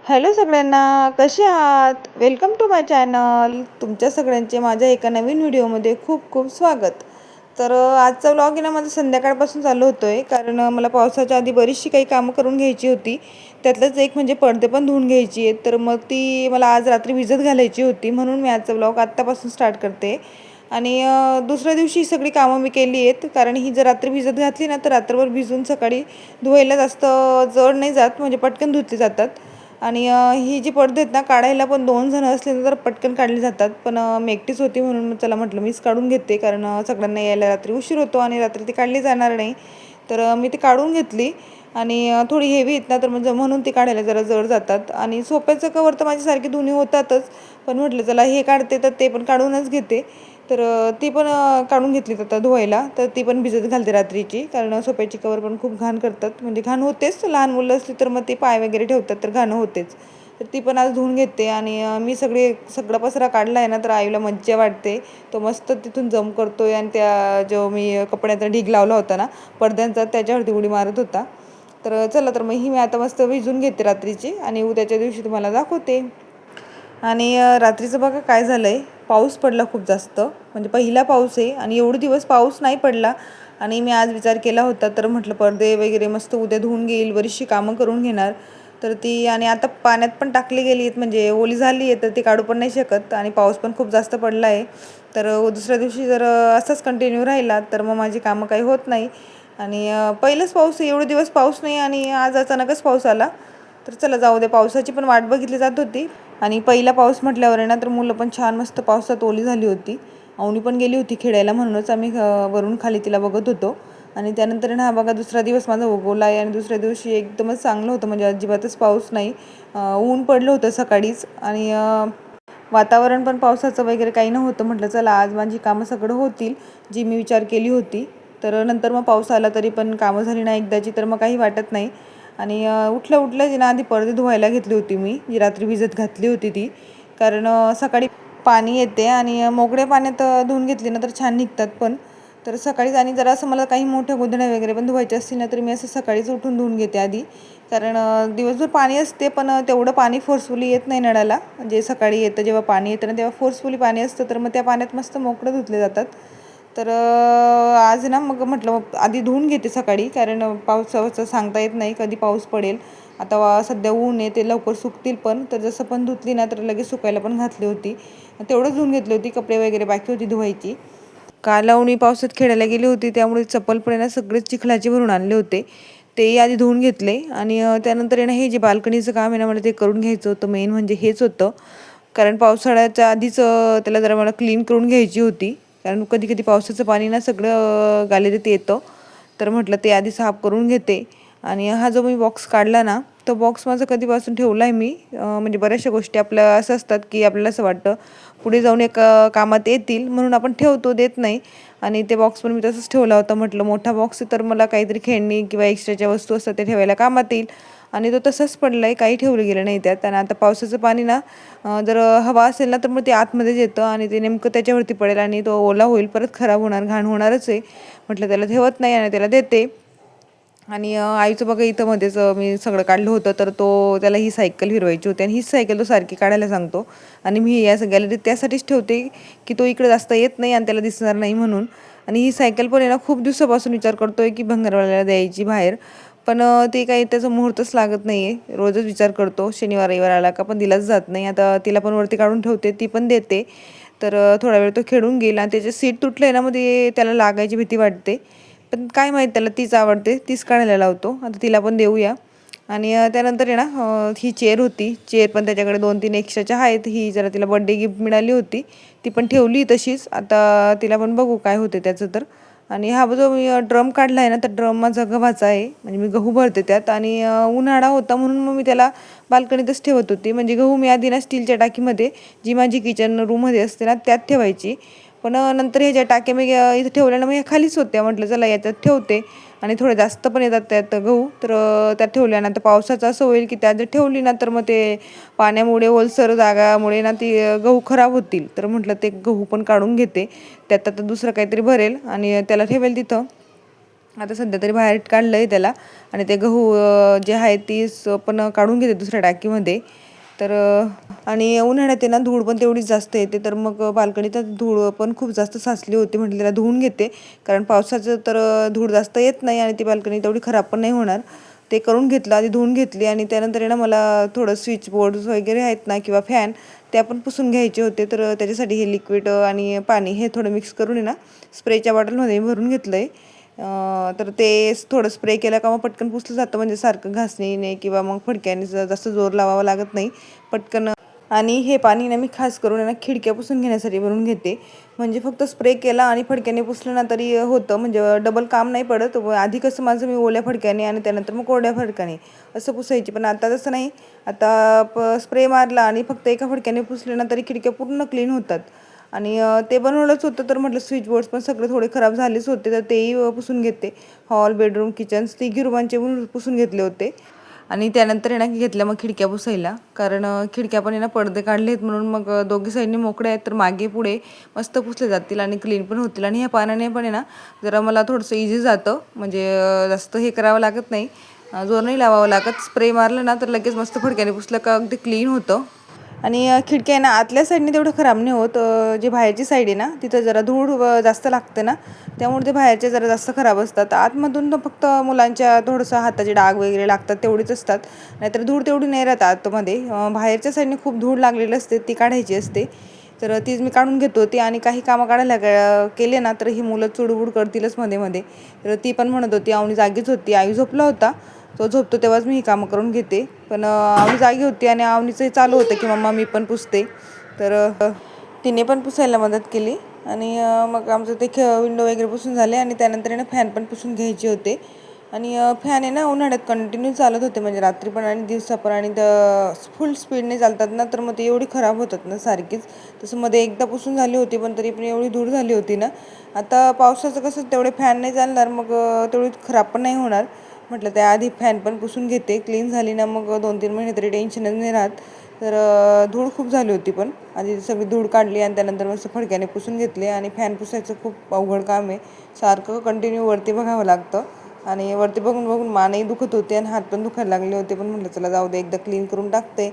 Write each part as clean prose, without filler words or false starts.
Hello सगळ्यांना, कसे आहात? Welcome to my channel. तुमच्या सगळ्यांचे माझ्या एका नवीन व्हिडिओमध्ये खूप खूप स्वागत. तर आजचा व्लॉग आहे ना, माझा संध्याकाळपासून चालू होतो आहे, कारण मला पावसाच्या आधी बरीचशी काही कामं करून घ्यायची होती. त्यातलंच एक म्हणजे पडदे पण धुवून घ्यायची आहेत. तर मग ती मला आज रात्री भिजत घालायची होती, म्हणून मी आजचा व्लॉग आत्तापासून स्टार्ट करते. आणि दुसऱ्या दिवशी ही सगळी कामं मी केली आहेत, कारण ही जर रात्री भिजत घातली ना, तर रात्रभर भिजून सकाळी धुवायला जास्त जड नाही जात, म्हणजे पटकन धुतली जातात. आणि ही जी पडदे आहेत ना, काढायला पण 2 जण असले तर पटकन काढली जातात. पण मी एकटीच होती, म्हणून मग चला म्हटलं मीच काढून घेते, कारण सगळ्यांना यायला रात्री उशीर होतो आणि रात्री ती काढली जाणार नाही. तर मी ती काढून घेतली. आणि थोडी हेवी आहेत ना, तर म्हणजे म्हणून ती काढायला जरा जड जातात. आणि सोफ्याचं कवर तर माझी सारखी दोन्ही होतातच, पण म्हटलं चला हे काढते तर ते पण काढूनच घेते. तर ती पण काढून घेतली आता धुवायला. तर ती पण भिजत घालते रात्रीची, कारण सोफ्याची कवर पण खूप घाण करतात, म्हणजे घाण होतेच. लहान मुलं असली तर मग ते पाय वगैरे ठेवतात तर घाण होतेच. तर ती पण आज धुवून घेते. आणि मी सगळा पसरा काढला आहे ना, तर आईला मज्जा वाटते. तो मस्त तिथून जम करतोय, आणि त्या जो मी कपड्याचा ढीग लावला होता ना पडद्यांचा, त्याच्यावरती उडी मारत होता. तर चला, तर मग ही मी आता मस्त भिजून घेते रात्रीची, आणि उद्याच्या दिवशी तुम्हाला दाखवते. आणि रात्रीचं बघा काय झालं आहे, पाऊस पडला खूप जास्त, म्हणजे पहिला पाऊस आहे, आणि एवढे दिवस पाऊस नाही पडला. आणि मी आज विचार केला होता, तर म्हटलं पडदे वगैरे मस्त उद्या धुवून घेईल, बरीचशी कामं करून घेणार. तर ती, आणि आता पाण्यात पण टाकली गेली आहेत, म्हणजे ओली झाली आहे, तर ती काढू पण नाही शकत, आणि पाऊस पण खूप जास्त पडला आहे. तर दुसऱ्या दिवशी जर असंच कंटिन्यू राहिला तर मग माझी कामं काही होत नाही. आणि पहिलंच पाऊस आहे, एवढे दिवस पाऊस नाही, आणि आज अचानकच पाऊस आला. तर चला जाऊ दे, पावसाची पण वाट बघितली जात होती. आणि पहिला पाऊस म्हटल्यावर आहे ना, तर मुलं पण छान मस्त पावसात ओली झाली होती. अवनी पण गेली होती खेळायला, म्हणूनच आम्ही वरून खाली तिला बघत होतो. आणि त्यानंतर ना, हा बघा दुसरा दिवस माझा उगवला आहे, आणि दुसऱ्या दिवशी एकदमच चांगलं होतं, म्हणजे अजिबातच पाऊस नाही. ऊन पडलं होतं सकाळीच. आणि वातावरण पण पावसाचं वगैरे काही नव्हतं. म्हटलं चला आज माझी कामं सगळं होतील, जी मी विचार केली होती. तर नंतर मग पाऊस आला तरी पण कामं झाली नाही एकदाची, तर मग काही वाटत नाही. आणि उठल्या उठल्या जी ना, आधी पडदे धुवायला घेतली होती मी, जी रात्री भिजत घातली होती ती, कारण सकाळी पाणी येते, आणि मोकळ्या पाण्यात धुवून घेतली ना तर छान निघतात पण. तर सकाळीच, आणि जरा असं मला काही मोठ्या गोधड्या वगैरे पण धुवायच्या असतील ना, तर मी असं सकाळीच उठून धुवून घेते आधी. कारण दिवसभर पाणी असते, पण तेवढं पाणी फोर्सफुली येत नाही नळाला. जे सकाळी येतं, जेव्हा पाणी येतं ना, तेव्हा फोर्सफुली पाणी असतं, तर मग त्या पाण्यात मस्त मोकळं धुतले जातात. तर आज ना, मग म्हटलं आधी धुवून घेते सकाळी, कारण पावसाचं सांगता येत नाही कधी पाऊस पडेल. आता सध्या ऊन आहे, ते लवकर सुकतील पण. तर जसं पण धुतली ना, तर लगेच सुकायला पण घातली होती. तेवढंच धुवून घेतली होती, कपडे वगैरे बाकी होती धुवायची. काल मी पावसात खेळायला गेली होती, त्यामुळे चप्पल पण ना सगळेच चिखलाचे भरून आणले होते. तेही आधी धुवून घेतले. आणि त्यानंतर आहे ना, हे जे बाल्कनीचं काम आहे ना, मला ते करून घ्यायचं होतं. मेन म्हणजे हेच होतं, कारण पावसाळ्याच्या आधीच त्याला जरा मला क्लीन करून घ्यायची होती. कारण कधी कधी पावसाचं पाणी ना सगळं गॅलरीत येतं, तर म्हटलं ते आधी साफ करून घेते. आणि हा जो मी बॉक्स काढला ना, तो बॉक्स माझा कधीपासून ठेवला आहे मी. म्हणजे बऱ्याचशा गोष्टी आपल्या असं असतात, की आपल्याला असं वाटतं पुढे जाऊन एक कामात येतील, म्हणून आपण ठेवतो, देत नाही. आणि ते बॉक्स पण मी तसंच ठेवला होता. म्हटलं मोठा बॉक्स आहे, तर मला काहीतरी खेळणी किंवा एक्स्ट्राच्या वस्तू असतात ते ठेवायला कामात येईल. आणि तो तसंच पडला आहे, काही ठेवलं गेलं नाही त्यात. आणि आता पावसाचं पाणी ना, जर हवा असेल ना, तर मग ते आतमध्येच येतं, आणि ते नेमकं त्याच्यावरती पडेल, आणि तो ओला होईल, परत खराब होणार, घाण होणारच आहे. म्हटलं त्याला ठेवत नाही, आणि त्याला देते. आणि आईचं बघा इथं मध्येच मी सगळं काढलं होतं, तर त्याला ही सायकल फिरवायची होती, आणि हीच सायकल तो सारखी काढायला सांगतो. आणि मी या गॅलरीत त्यासाठीच ठेवते, की तो इकडे जास्त येत नाही आणि त्याला दिसणार नाही म्हणून. आणि ही सायकल पण आहे ना, खूप दिवसापासून विचार करतोय की भंगारवाल्याला द्यायची बाहेर, पण ते काही त्याचं मुहूर्तच लागत नाही आहे. रोजच विचार करतो, शनिवार रविवार आला का पण दिलाच जात नाही. आता तिला पण वरती काढून ठेवते, ती पण देते. तर थोडा वेळ तो खेळून गेला, आणि त्याचे सीट तुटलं आहे ना, मग ते त्याला लागायची भीती वाटते. पण काय माहीत, त्याला तीच आवडते, तीच काढायला लावतो. आता तिला पण देऊया. आणि त्यानंतर आहे ना, ही चेअर होती, चेअर पण त्याच्याकडे 2-3 एक्स्ट्राच्या आहेत. ही जरा तिला बर्थडे गिफ्ट मिळाली होती, ती पण ठेवली तशीच. आता तिला पण बघू काय होते त्याचं तर. आणि हा जो मी ड्रम काढला आहे ना, तर ड्रम माझा गव्हाचा आहे, म्हणजे मी गहू भरते त्यात. आणि उन्हाळा होता म्हणून मग मी त्याला बाल्कनीतच ठेवत होती. म्हणजे गहू मी आधी ना स्टीलच्या टाकीमध्ये, जी माझी किचन रूममध्ये असते ना, त्यात ठेवायची. पण नंतर ह्या ज्या टाक्या मी इथं ठेवल्या मग ह्या खालीच होत्या. म्हटलं चला याच्यात ठेवते, आणि थोडे जास्त पण येतात त्यात गहू, तर त्यात ठेवल्यानंतर पावसाचं असं होईल की त्यात जर ठेवली ना, तर मग ते पाण्यामुळे ओलसर जागामुळे ना ती गहू खराब होतील. तर म्हटलं ते गहू पण काढून घेते, त्यात आता दुसरं काहीतरी भरेल आणि त्याला ठेवेल तिथं. आता सध्या तरी बाहेर काढलं आहे त्याला आणि ते गहू जे आहे तीच पण काढून घेते दुसऱ्या टाकीमध्ये. तर आणि उन्हाळ्यात आहे ना धूळ पण तेवढीच जास्त येते, तर मग बाल्कनीत धूळ पण खूप जास्त साचली होती. म्हटलं त्याला धुवून घेते, कारण पावसाचं तर धूळ जास्त येत नाही आणि ती बाल्कनी तेवढी खराब पण नाही होणार. ते करून घेतलं, आधी धुवून घेतली आणि त्यानंतर आहे ना मला थोडं स्विच बोर्ड्स वगैरे आहेत ना किंवा फॅन ते आपण पुसून घ्यायचे होते. तर त्याच्यासाठी हे लिक्विड आणि पाणी हे थोडं मिक्स करून आहे ना स्प्रेच्या बॉटलमध्ये भरून घेतलं आहे. तर ते थोडं स्प्रे केलं का मग पटकन पुसलं जातं, म्हणजे सारखं घासणीने किंवा मग फडक्याने जास्त जोर लावावा लागत नाही पटकन. आणि हे पाणी ना मी खास करून आहे ना खिडक्या पुसून घेण्यासाठी भरून घेते, म्हणजे फक्त स्प्रे केला आणि फडक्याने पुसलं ना तरी होतं, म्हणजे डबल काम नाही पडत. आधी कसं माझं मी ओल्या फडक्याने आणि त्यानंतर मग कोरड्या फडक्याने असं पुसायची, पण आता तसं नाही. आता स्प्रे मारला आणि फक्त एका फडक्याने पुसले ना तरी खिडक्या पूर्ण क्लीन होतात. आणि ते बनवलंच होतं, तर म्हटलं स्विच बोर्ड्स पण सगळे थोडे खराब झालेच होते, तर तेही पुसून घेते. हॉल, बेडरूम, किचन तिघी रूमांचे पण पुसून घेतले होते. आणि त्यानंतर आहे ना घेतल्या मग खिडक्या पुसायला, कारण खिडक्या पण आहे ना पडदे काढले आहेत म्हणून मग दोघी साईडने मोकळे आहेत, तर मागे पुढे मस्त पुसले जातील आणि क्लीन पण होतील. आणि ह्या पाण्याने पण आहे ना जरा मला थोडंसं इझी जातं, म्हणजे जास्त हे करावं लागत नाही, जोर नाही लावावं लागत. स्प्रे मारलं ना तर लगेच मस्त फडक्याने पुसलं का अगदी क्लीन होतं. आणि खिडकी आहे ना आतल्या साईडने तेवढं खराब नाही होत, जे बाहेरची साईड आहे ना तिथं जरा धूळ जास्त लागते ना, त्यामुळे ते बाहेरचे जरा जास्त खराब असतात. आतमधून तर फक्त मुलांच्या थोडंसं हाताचे डाग वगैरे लागतात तेवढीच असतात, नाहीतर धूळ तेवढी नाही राहत आतमध्ये. बाहेरच्या साईडने खूप धूळ लागलेली असते, ती काढायची असते, तर तीच मी काढून घेत होती. आणि काही कामं काढायला केले ना तर ही मुलं चुडबुड करतीलच मध्ये मध्ये, तर ती पण म्हणत होती. आवनी जागीच होती, आई झोपला होता, तो झोपतो तेव्हाच मी ही कामं करून घेते. पण आवनी जागी होती आणि आवनीचंही चालू होतं की मम्मा मी पण पुसते, तर तिने पण पुसायला मदत केली. आणि मग आमचं ते विंडो वगैरे पुसून झाले आणि त्यानंतर ना फॅन पण पुसून घ्यायचे होते. आणि फॅन आहे ना उन्हाळ्यात कंटिन्यू चालत होते, म्हणजे रात्री पण आणि दिवसा पण, आणि फुल स्पीडने चालतात ना तर मग ते एवढी खराब होतात ना सारखीच. तसं मध्ये एकदा पुसून झाली होती, पण तरी पण एवढी धूळ झाली होती ना. आता पावसाचं कसं तेवढे फॅन नाही चालणार, मग तेवढी खराब पण नाही होणार. म्हटलं त्याआधी फॅन पण पुसून घेते, क्लीन झाली ना मग 2-3 महिने तरी टेन्शनच नाही राहत. तर धूळ खूप झाली होती, पण आधी सगळी धूळ काढली आणि त्यानंतर मस्त फडक्याने पुसून घेतले. आणि फॅन पुसायचं खूप अवघड काम आहे, सारखं कंटिन्यू वरती बघावं लागतं, आणि वरती बघून बघून मानही दुखत होते आणि हात पण दुखायला लागले होते. पण म्हटलं चला जाऊ दे, एकदा क्लीन करून टाकते.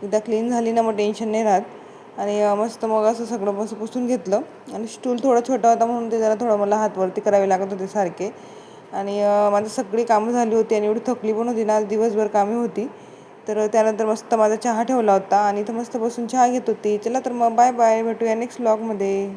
एकदा क्लीन झाली ना मग टेन्शन नाही राहत. आणि मस्त मग असं सगळं मस्त पुसून घेतलं. आणि स्टूल थोडा छोटा होता म्हणून ते जरा थोडं मला हात वरती करावे लागत होते सारखे. आणि माझी सगळी कामं झाली होती आणि एवढी थकली पण होती ना, आज दिवसभर कामे होती. तर त्यानंतर मस्त माझा चहा ठेवला होता आणि इथं मस्त बसून चहा घेत होती. चला तर मग बाय बाय, भेटूया नेक्स्ट व्लॉगमध्ये.